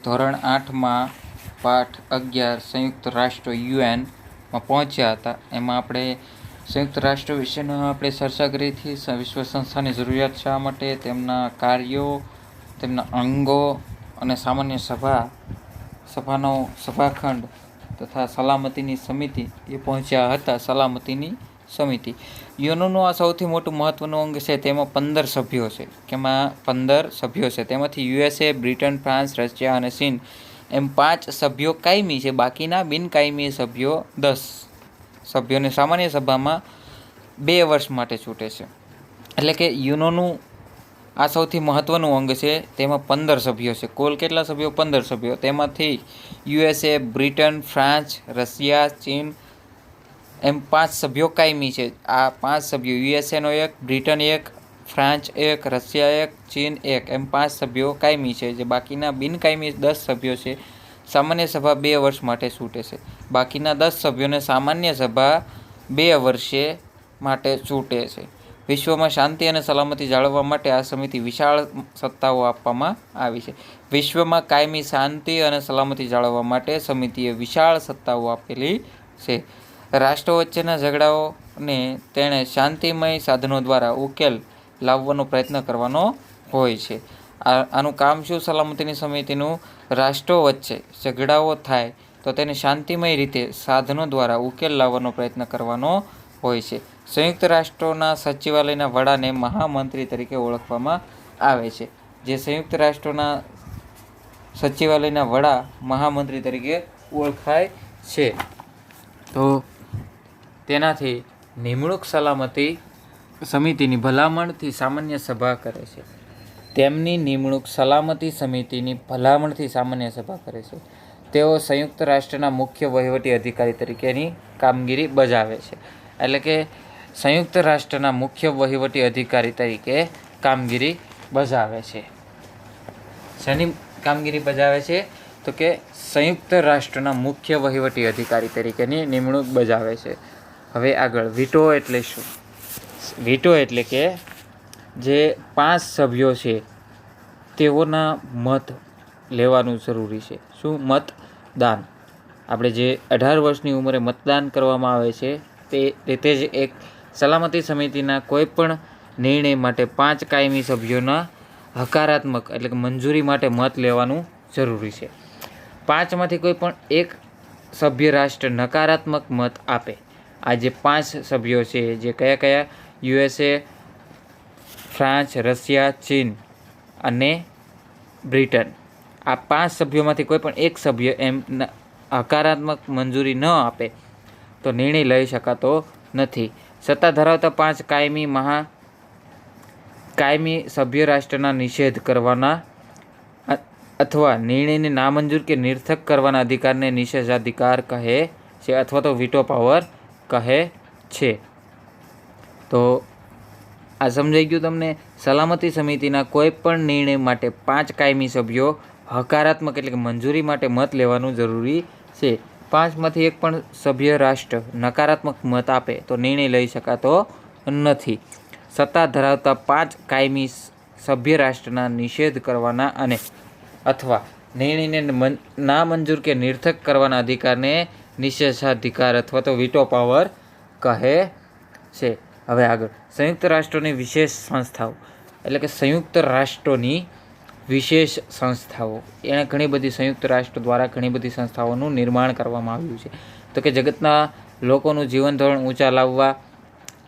ધોરણ 8માં પાઠ 11 સંયુક્ત રાષ્ટ્ર યુએનમાં પહોંચ્યા હતા. એમાં આપણે સંયુક્ત રાષ્ટ્ર વિશેનો આપણે ચર્ચા કરી હતી. વિશ્વ સંસ્થાની જરૂરિયાત શા માટે, તેમના કાર્યો, તેમના અંગો અને સામાન્ય સભાનો સભાખંડ તથા સલામતીની સમિતિ એ પહોંચ્યા હતા. સલામતીની સમિતિ યુએનનું આ સૌથી મોટું મહત્વનું અંગ છે. તેમાં 15 સભ્યો છે. કેમાં 15 સભ્યો છે. તેમાંથી યુએસએ, બ્રિટન, ફ્રાન્સ, રશિયા અને ચીન એમ 5 સભ્યો કાયમી છે. બાકીના બિનકાયમી સભ્યો 10 સભ્યોને સામાન્ય સભામાં 2 વર્ષ માટે છૂટે છે. એટલે કે યુએનનું આ સૌથી મહત્વનું અંગ છે. તેમાં 15 સભ્યો છે. કુલ કેટલા સભ્યો? 15 સભ્યો. તેમાંથી યુએસએ, બ્રિટન, ફ્રાન્સ, રશિયા, ચીન એમ 5 સભ્યો કાયમી છે. આ 5 સભ્યો યુએસએનો 1, બ્રિટન 1, ફ્રાન્સ 1, રશિયા 1, ચીન 1 એમ 5 સભ્યો કાયમી છે. જે બાકીના બિનકાયમી 10 સભ્યો છે સામાન્ય સભા 2 વર્ષ માટે છૂટે છે. બાકીના 10 સભ્યોને સામાન્ય સભા 2 વર્ષે માટે છૂટે છે. વિશ્વમાં શાંતિ અને સલામતી જાળવવા માટે આ સમિતિ વિશાળ સત્તાઓ આપવામાં આવી છે. વિશ્વમાં કાયમી શાંતિ અને સલામતી જાળવવા માટે સમિતિએ વિશાળ સત્તાઓ આપેલી છે. રાષ્ટ્રો વચ્ચેના ઝઘડાઓને તેણે શાંતિમય સાધનો દ્વારા ઉકેલ લાવવાનો પ્રયત્ન કરવાનો હોય છે. આનું કામ શું? સલામતીની સમિતિનું રાષ્ટ્રો વચ્ચે ઝઘડાઓ થાય તો તેને શાંતિમય રીતે સાધનો દ્વારા ઉકેલ લાવવાનો પ્રયત્ન કરવાનો હોય છે. સંયુક્ત રાષ્ટ્રોના સચિવાલયના વડાને મહામંત્રી તરીકે ઓળખવામાં આવે છે. જે સંયુક્ત રાષ્ટ્રોના સચિવાલયના વડા મહામંત્રી તરીકે ઓળખાય છે. તો તેનાથી નિમણૂક સલામતી સમિતિની ભલામણથી સામાન્ય સભા કરે છે. તેમની નિમણૂક સલામતી સમિતિની ભલામણથી સામાન્ય સભા કરે છે. તેઓ સંયુક્ત રાષ્ટ્રના મુખ્ય વહીવટી અધિકારી તરીકેની કામગીરી બજાવે છે. એટલે કે સંયુક્ત રાષ્ટ્રના મુખ્ય વહીવટી અધિકારી તરીકે કામગીરી બજાવે છે. શેની કામગીરી બજાવે છે? તો કે સંયુક્ત રાષ્ટ્રના મુખ્ય વહીવટી અધિકારી તરીકેની નિમણૂક બજાવે છે. હવે આગળ વીટો એટલે શું? વીટો એટલે કે જે 5 સભ્યો છે તેઓના મત લેવાનું જરૂરી છે. શું? મતદાન. આપણે જે 18 વર્ષની ઉંમરે મતદાન કરવામાં આવે છે તે રીતે જ એક સલામતી સમિતિના કોઈ પણ નિર્ણય માટે 5 કાયમી સભ્યોના હકારાત્મક એટલે કે મંજૂરી માટે મત લેવાનું જરૂરી છે. 5માંથી કોઈ પણ એક સભ્ય રાષ્ટ્ર નકારાત્મક મત આપે. આ જે 5 સભ્યો છે જે કયા કયા? યુએસએ, ફ્રાન્સ, રશિયા, ચીન અને બ્રિટન. આ 5 સભ્યોમાંથી કોઈ પણ એક સભ્ય એમ હકારાત્મક મંજૂરી ન આપે તો નિર્ણય લઈ શકાતો નથી. સત્તા ધરાવતા 5 કાયમી સભ્ય રાષ્ટ્રના નિષેધ કરવાના અથવા નિર્ણયને નામંજૂર કે નિરર્થક કરવાના અધિકારને નિષેધાધિકાર કહે છે અથવા તો વીટો પાવર કહે છે. તો આ સમજાઈ ગયું તમને? સલામતી સમિતિના કોઈ પણ નિર્ણય માટે 5 કાયમી સભ્યો હકારાત્મક એટલે કે મંજૂરી માટે મત લેવાનું જરૂરી છે. 5માંથી એક પણ સભ્ય રાષ્ટ્ર નકારાત્મક મત આપે તો નિર્ણય લઈ શકાતો નથી. સત્તા ધરાવતા 5 કાયમી સભ્ય રાષ્ટ્રના નિષેધ કરવાના અને અથવા નિર્ણયને નામંજૂર કે નિરર્થક કરવાના અધિકારને નિષેધાધિકાર અથવા તો વીટો પાવર કહે છે. હવે આગળ સંયુક્ત રાષ્ટ્રોની વિશેષ સંસ્થાઓ એટલે કે સંયુક્ત રાષ્ટ્રોની વિશેષ સંસ્થાઓ. એણે ઘણી બધી સંયુક્ત રાષ્ટ્ર દ્વારા ઘણી બધી સંસ્થાઓનું નિર્માણ કરવામાં આવ્યું છે. તો કે જગતના લોકોનું જીવન ધોરણ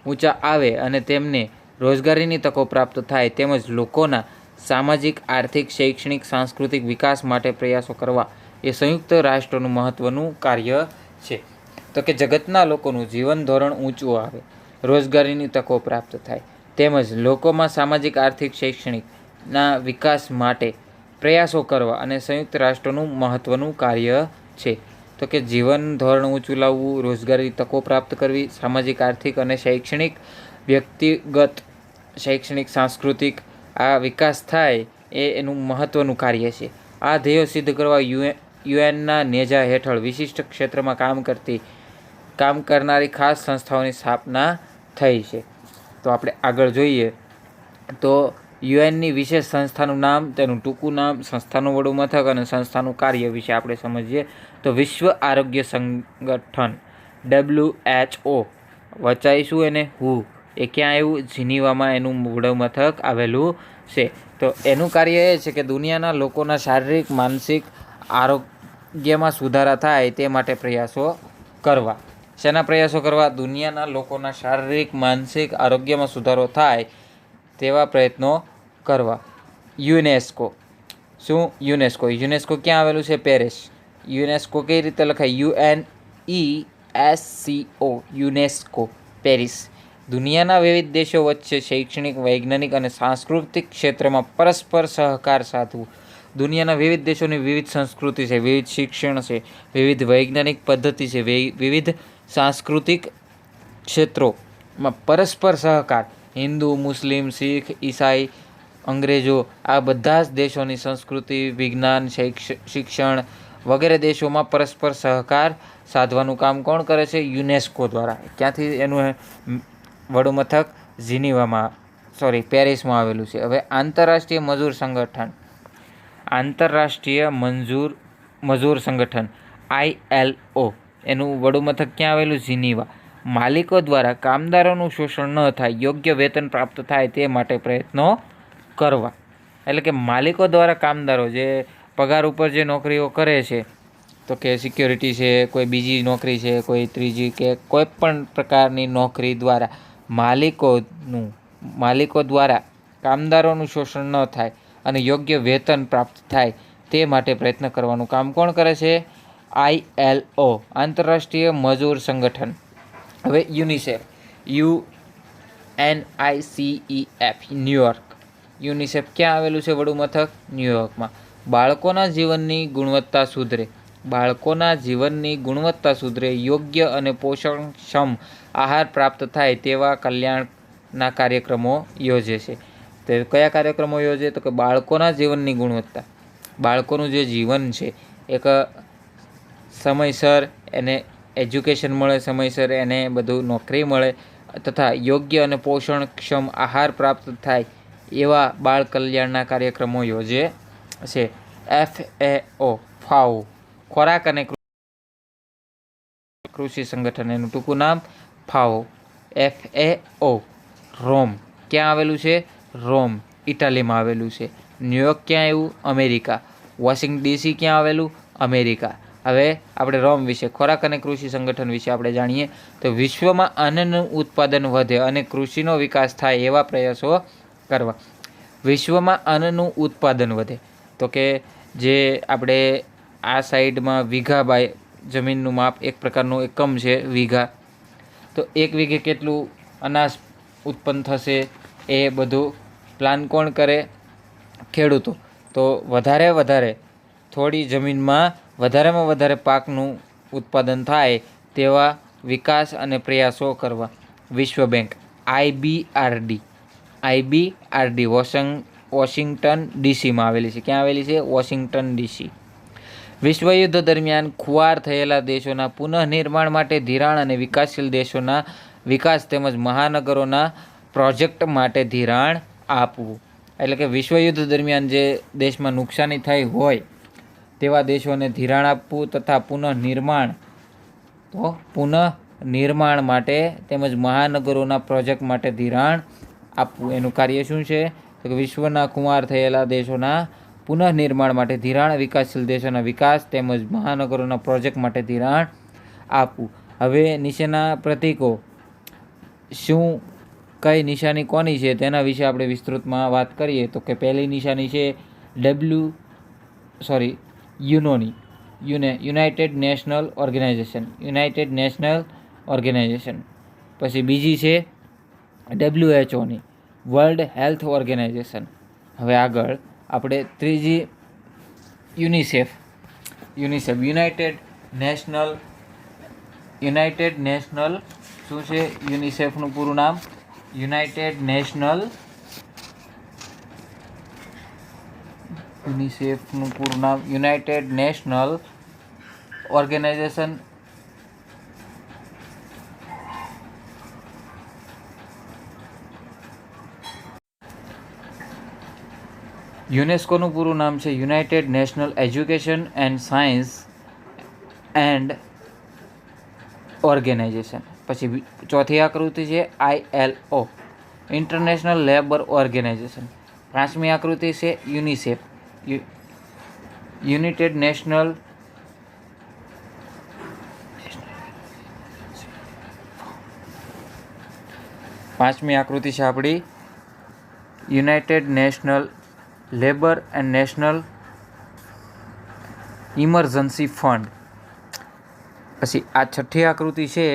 ઊંચા આવે અને તેમને રોજગારીની તકો પ્રાપ્ત થાય તેમજ લોકોના સામાજિક, આર્થિક, શૈક્ષણિક, સાંસ્કૃતિક વિકાસ માટે પ્રયાસો કરવા એ સંયુક્ત રાષ્ટ્રોનું મહત્ત્વનું કાર્ય છે. તો કે જગતના લોકોનું જીવન ધોરણ ઊંચું આવે, રોજગારીની તકો પ્રાપ્ત થાય તેમજ લોકોમાં સામાજિક, આર્થિક, શૈક્ષણિકના વિકાસ માટે પ્રયાસો કરવા અને સંયુક્ત રાષ્ટ્રોનું મહત્ત્વનું કાર્ય છે. તો કે જીવન ધોરણ ઊંચું લાવવું, રોજગારી તકો પ્રાપ્ત કરવી, સામાજિક, આર્થિક અને શૈક્ષણિક, વ્યક્તિગત શૈક્ષણિક, સાંસ્કૃતિક આ વિકાસ થાય એ એનું મહત્ત્વનું કાર્ય છે. આ ધ્યેયો સિદ્ધ કરવા યુએનના નેજા હેઠળ વિશિષ્ટ ક્ષેત્રમાં કામ કરનારી ખાસ સંસ્થાઓની સ્થાપના થઈ છે. તો આપણે આગળ જોઈએ તો યુએનની વિશેષ સંસ્થાનું નામ, તેનું ટૂંકું નામ, સંસ્થાનું વડું મથક અને સંસ્થાનું કાર્ય વિશે આપણે સમજીએ તો વિશ્વ આરોગ્ય સંગઠન WHO વચાઈશું એને WHO એ ક્યાં આવ્યું? જીનીવામાં એનું વડું મથક આવેલું છે. તો એનું કાર્ય એ છે કે દુનિયાના લોકોના શારીરિક માનસિક આરોગ્યમાં સુધારા થાય તે માટે પ્રયાસો કરવા. શેના પ્રયાસો કરવા? દુનિયાના લોકોના શારીરિક માનસિક આરોગ્યમાં સુધારો થાય તેવા પ્રયત્નો કરવા. યુનેસ્કો. શું? યુનેસ્કો ક્યાં આવેલું છે? પેરિસ. યુનેસ્કો કઈ રીતે લખાય? UNESCO. UNESCO, Paris. દુનિયાના વિવિધ દેશો વચ્ચે શૈક્ષણિક, વૈજ્ઞાનિક અને સાંસ્કૃતિક ક્ષેત્રમાં પરસ્પર સહકાર સાધવું. દુનિયાના વિવિધ દેશોની વિવિધ સંસ્કૃતિ છે, વિવિધ શિક્ષણ છે, વિવિધ વૈજ્ઞાનિક પદ્ધતિ છે, વિવિધ સાંસ્કૃતિક ક્ષેત્રોમાં પરસ્પર સહકાર. હિન્દુ, મુસ્લિમ, શીખ, ઈસાઈ, અંગ્રેજો આ બધા જ દેશોની સંસ્કૃતિ, વિજ્ઞાન, શિક્ષણ વગેરે દેશોમાં પરસ્પર સહકાર સાધવાનું કામ કોણ કરે છે? યુનેસ્કો દ્વારા. ક્યાંથી? એનું વડું મથક પેરિસમાં આવેલું છે. હવે આંતરરાષ્ટ્રીય મજૂર સંગઠન. આંતરરાષ્ટ્રીય મજૂર સંગઠન ILO એનું વડું મથક ક્યાં આવેલું? જીનીવા. માલિકો દ્વારા કામદારોનું શોષણ ન થાય, યોગ્ય વેતન પ્રાપ્ત થાય તે માટે પ્રયત્નો કરવા. એટલે કે માલિકો દ્વારા કામદારો જે પગાર ઉપર જે નોકરીઓ કરે છે, તો કે સિક્યોરિટી છે, કોઈ બીજી નોકરી છે, કોઈ ત્રીજી કે કોઈ પણ પ્રકારની નોકરી દ્વારા માલિકો દ્વારા કામદારોનું શોષણ ન થાય અને યોગ્ય વેતન પ્રાપ્ત થાય તે માટે પ્રયત્ન કરવાનું કામ કોણ કરે છે? ILO, આંતરરાષ્ટ્રીય મજૂર સંગઠન. હવે યુનિસેફ. UNICEF, New York. યુનિસેફ ક્યાં આવેલું છે? વડું મથક ન્યુયોર્કમાં. બાળકોના જીવનની ગુણવત્તા સુધરે, યોગ્ય અને પોષણક્ષમ આહાર પ્રાપ્ત થાય તેવા કલ્યાણના કાર્યક્રમો યોજે છે. તે કયા કાર્યક્રમો યોજે? તો કે બાળકોના જીવનની ગુણવત્તા. બાળકોનું જે જીવન છે એક સમયસર એને એજ્યુકેશન મળે, સમયસર એને બધું નોકરી મળે તથા યોગ્ય અને પોષણક્ષમ આહાર પ્રાપ્ત થાય એવા બાળ કલ્યાણના કાર્યક્રમો યોજે છે. FAO, ખોરાક અને કૃષિ સંગઠન એનું ટૂંકું નામ FAO. FAO. રોમ ક્યાં આવેલું છે? રોમ, ઇટાલીમાં આવેલું છે. ન્યુયોર્ક ક્યાં આવ્યું? અમેરિકા. વોશિંગ્ટન DC ક્યાં આવેલું? અમેરિકા. હવે આપણે રોમ વિશે, ખોરાક અને કૃષિ સંગઠન વિશે આપણે જાણીએ તો વિશ્વમાં અન્નનું ઉત્પાદન વધે અને કૃષિનો વિકાસ થાય એવા પ્રયાસો કરવા. વિશ્વમાં અન્નનું ઉત્પાદન વધે તો કે જે આપણે આ સાઈડમાં વીઘા બાય જમીનનું માપ એક પ્રકારનું એકમ છે વીઘા. તો એક વીઘે કેટલું અનાજ ઉત્પન્ન થશે એ બધું પ્લાન કોણ કરે? ખેડૂતો. તો વધારે થોડી જમીનમાં વધારેમાં વધારે પાકનું ઉત્પાદન થાય તેવા વિકાસ અને પ્રયાસો કરવા. વિશ્વ બેંક. IBRD વોશિંગ્ટન DCમાં આવેલી છે. ક્યાં આવેલી છે? Washington DC. વિશ્વયુદ્ધ દરમિયાન ખુવાર થયેલા દેશોના પુનઃનિર્માણ માટે ધિરાણ અને વિકાસશીલ દેશોના વિકાસ તેમજ મહાનગરોના પ્રોજેક્ટ માટે ધિરાણ આપવું. એટલે કે વિશ્વયુદ્ધ દરમિયાન જે દેશમાં નુકસાની થઈ હોય તેવા દેશોને ધિરાણ આપવું તથા પુનઃનિર્માણ માટે તેમજ મહાનગરોના પ્રોજેક્ટ માટે ધિરાણ આપવું. એનું કાર્ય શું છે? તો કે વિશ્વના ખુવાર થયેલા દેશોના પુનઃનિર્માણ માટે ધિરાણ, વિકાસશીલ દેશોના વિકાસ તેમજ મહાનગરોના પ્રોજેક્ટ માટે ધિરાણ આપવું. હવે નીચેના પ્રતીકો કઈ નિશાની કોની છે તેના વિશે આપણે વિસ્તૃતમાં વાત કરીએ તો કે પહેલી નિશાની છે યુનાઇટેડ નેશનલ ઓર્ગેનાઇઝેશન. પછી બીજી છે WHOની, વર્લ્ડ હેલ્થ ઓર્ગેનાઇઝેશન. હવે આગળ આપણે ત્રીજી યુનિસેફ. યુનાઇટેડ નેશનલ શું છે? યુનિસેફનું પૂરું નામ યુનાઇટેડ નેશનલ ઓર્ગેનાઇઝેશન યુનેસ્કોનું પૂરું નામ છે united national education and science and organization. પછી ચોથી આકૃતિ છે ILO, ઇન્ટરનેશનલ લેબર ઓર્ગેનાઇઝેશન. પાંચમી આકૃતિ છે યુનિસેફ, યુનાઇટેડ નેશનલ પાંચમી આકૃતિ છે આપણી United national labour and national emergency fund. પછી આ છઠ્ઠી આકૃતિ છે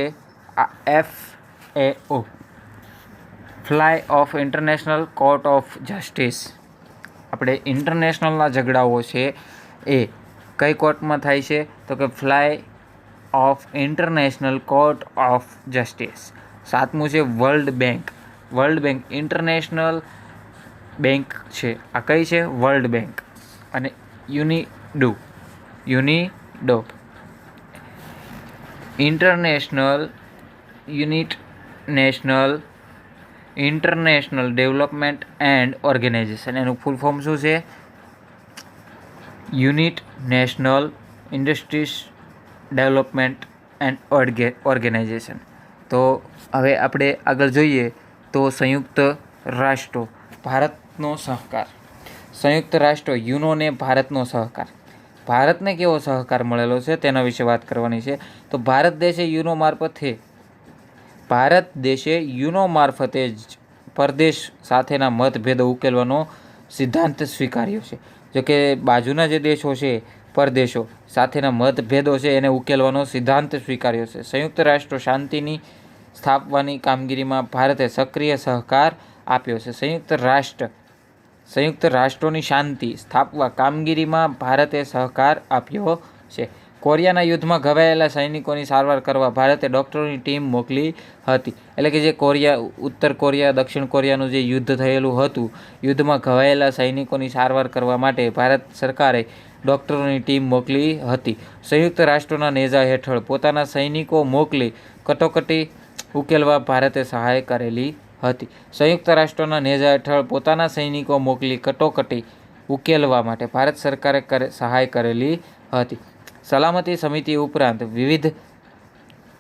આ FAO, ફ્લાય ઓફ ઇન્ટરનેશનલ કોર્ટ ઓફ જસ્ટિસ. આપણે ઇન્ટરનેશનલના ઝઘડાઓ છે એ કઈ કોર્ટમાં થાય છે તો કે ફ્લાય ઓફ ઇન્ટરનેશનલ કોર્ટ ઓફ જસ્ટિસ. સાતમું છે world bank. World bank international bank છે. આ કઈ છે? World bank. અને UNIDO international development and organization. એનું ફૂલ ફોર્મ શું છે? Unit national industries development and organization. તો હવે આપણે આગળ જોઈએ તો સંયુક્ત રાષ્ટ્રો ભારતનો સહકાર. સંયુક્ત રાષ્ટ્રો યુનોને ભારતનો સહકાર. ભારતને કેવો સહકાર મળેલો છે તેના વિશે વાત કરવાની છે. તો ભારત દેશે યુનો મારફતે જ પરદેશ સાથેના મતભેદો ઉકેલવાનો સિદ્ધાંત સ્વીકાર્યો છે. જો કે બાજુના જે દેશો છે પરદેશો સાથેના મતભેદો છે એને ઉકેલવાનો સિદ્ધાંત સ્વીકાર્યો છે. સંયુક્ત રાષ્ટ્રો શાંતિની સ્થાપવાની કામગીરીમાં ભારતે સક્રિય સહકાર આપ્યો છે. સંયુક્ત રાષ્ટ્રોની શાંતિ સ્થાપવા કામગીરીમાં ભારતે સહકાર આપ્યો છે. કોરિયાના યુદ્ધમાં ઘવાયેલા સૈનિકોની સારવાર કરવા ભારતે ડૉક્ટરોની ટીમ મોકલી હતી. એટલે કે જે ઉત્તર કોરિયા દક્ષિણ કોરિયાનું જે યુદ્ધ થયેલું હતું, યુદ્ધમાં ઘવાયેલા સૈનિકોની સારવાર કરવા માટે ભારત સરકારે ડૉક્ટરોની ટીમ મોકલી હતી. સંયુક્ત રાષ્ટ્રોના નેજા હેઠળ પોતાના સૈનિકો મોકલી કટોકટી ઉકેલવા ભારતે સહાય કરેલી હતી. સંયુક્ત રાષ્ટ્રોના નેજા હેઠળ પોતાના સૈનિકો મોકલી કટોકટી ઉકેલવા માટે ભારત સરકારે સહાય કરેલી હતી. સલામતી સમિતિ ઉપરાંત વિવિધ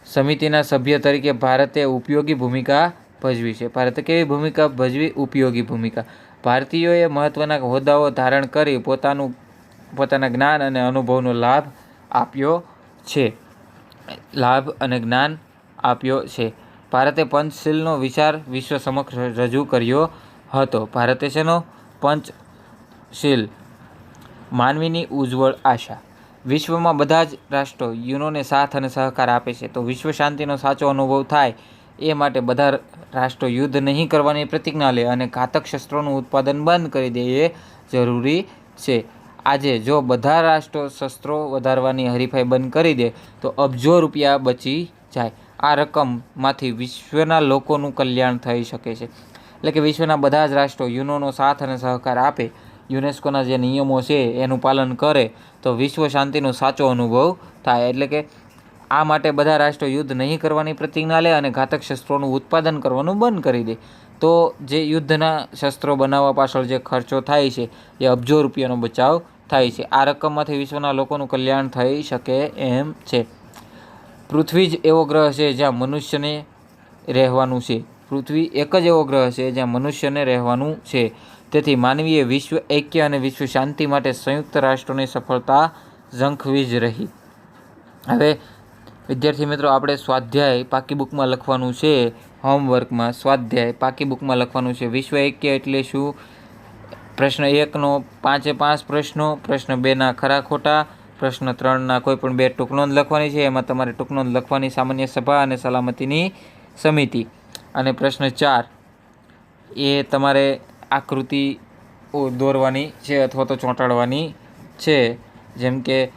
સમિતિના સભ્ય તરીકે ભારતે ઉપયોગી ભૂમિકા ભજવી છે. ભારતે કેવી ભૂમિકા ભજવી? ઉપયોગી ભૂમિકા. ભારતીયોએ મહત્ત્વના હોદ્દાઓ ધારણ કરી પોતાના જ્ઞાન અને અનુભવનો લાભ અને જ્ઞાન આપ્યો છે. ભારતે પંચશીલનો વિચાર વિશ્વ સમક્ષ રજૂ કર્યો હતો. ભારતે શેનો? પંચશીલ, માનવીની ઉજ્જવળ આશા. વિશ્વમાં બધા જ રાષ્ટ્રો યુનોને સાથ અને સહકાર આપે છે. તો વિશ્વ શાંતિનો સાચો અનુભવ થાય એ માટે બધા રાષ્ટ્રો યુદ્ધ નહીં કરવાની પ્રતિજ્ઞા લે અને ઘાતક શસ્ત્રોનું ઉત્પાદન બંધ કરી દે એ જરૂરી છે. આજે જો બધા રાષ્ટ્રો શસ્ત્રો વધારવાની હરીફાઈ બંધ કરી દે તો અબજો રૂપિયા બચી જાય. આ રકમમાંથી વિશ્વના લોકોનું કલ્યાણ થઈ શકે છે. એટલે કે વિશ્વના બધા જ રાષ્ટ્રો યુનોનો સાથ અને સહકાર આપે, યુનેસ્કોના જે નિયમો છે એનું પાલન કરે તો વિશ્વ શાંતિનો સાચો અનુભવ થાય. એટલે કે આ માટે બધા રાષ્ટ્રો યુદ્ધ નહીં કરવાની પ્રતિજ્ઞા લે અને ઘાતક શસ્ત્રોનું ઉત્પાદન કરવાનું બંધ કરી દે. તો જે યુદ્ધના શસ્ત્રો બનાવવા પાછળ જે ખર્ચો થાય છે એ અબજો રૂપિયાનો બચાવ થાય છે. આ રકમમાંથી વિશ્વના લોકોનું કલ્યાણ થઈ શકે એમ છે. પૃથ્વી જ એવો ગ્રહ છે જ્યાં મનુષ્યને રહેવાનું છે. પૃથ્વી એક જ એવો ગ્રહ છે જ્યાં મનુષ્યને રહેવાનું છે. તેથી માનવીએ વિશ્વ ઐક્ય અને વિશ્વ શાંતિ માટે સંયુક્ત રાષ્ટ્રોની સફળતા ઝંખવી જ રહી. હવે વિદ્યાર્થી મિત્રો, આપણે સ્વાધ્યાય પાકી બુકમાં લખવાનું છે. હોમવર્કમાં સ્વાધ્યાય પાકી બુકમાં લખવાનું છે. વિશ્વ ઐક્ય એટલે શું? પ્રશ્ન 1નો 5 પ્રશ્નો, પ્રશ્ન 2ના ખરા ખોટા, પ્રશ્ન 3ના કોઈ પણ 2 ટૂંકનોંધ લખવાની છે. એમાં તમારે ટૂંકનોંધ લખવાની સામાન્ય સભા અને સલામતીની સમિતિ. અને પ્રશ્ન 4 એ તમારે આકૃતિઓ દોરવાની છે અથવા તો ચોંટાડવાની છે. જેમ કે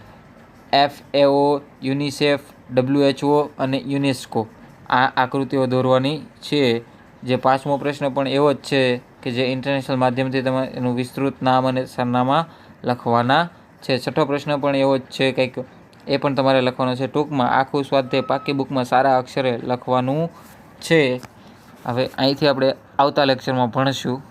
FAO, યુનિસેફ, WHO અને યુનેસ્કો, આ આકૃતિઓ દોરવાની છે. જે 5મો પ્રશ્ન પણ એવો જ છે કે જે ઇન્ટરનેશનલ માધ્યમથી તમે એનું વિસ્તૃત નામ અને સરનામા લખવાના છે. 6થો પ્રશ્ન પણ એવો જ છે કંઈક, એ પણ તમારે લખવાનો છે. ટૂંકમાં આખું સ્વાધ્યાય પાકી બુકમાં સારા અક્ષરે લખવાનું છે. હવે અહીંથી આપણે આવતા લેક્ચરમાં ભણીશું.